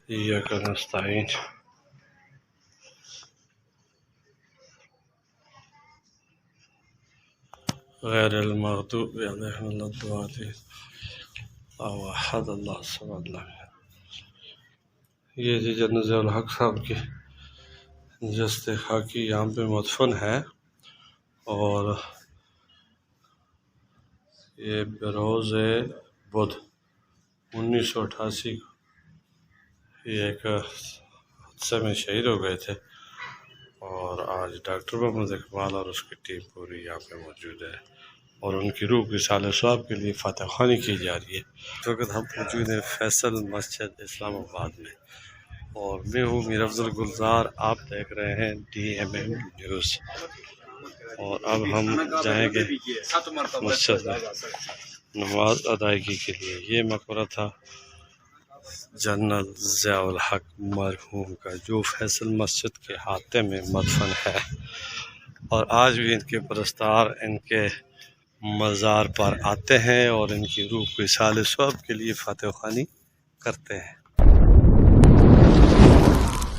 إياك نستعين غير المغضوب عليهم ولا الضالين أحد اللہ الصمد لم يلد. یہ جی جنرل ضیاء الحق صاحب کی جست خاکی یہاں پہ مدفن ہے، اور یہ بروز بدھ 1988 کو یہ ایک حادثے میں شہید ہو گئے تھے، اور آج ڈاکٹر محمد اقبال اور اس کی ٹیم پوری یہاں پہ موجود ہے، اور ان کی روح کی سال ثواب کے لیے فاتح خوانی کی جا رہی ہے. اس وقت ہم موجود ہیں فیصل مسجد اسلام آباد میں، اور میں ہوں میر افضل گلزار. آپ دیکھ رہے ہیں DMM نیوز، اور اب ہم جائیں گے مسجد میں نماز ادائیگی کے لیے. یہ مقبرہ تھا جنرل ضیاء الحق مرحوم کا، جو فیصل مسجد کے احاطے میں مدفن ہے، اور آج بھی ان کے پرستار ان کے مزار پر آتے ہیں اور ان کی روح کو اصالہ ثواب کے لیے فاتح خوانی کرتے ہیں.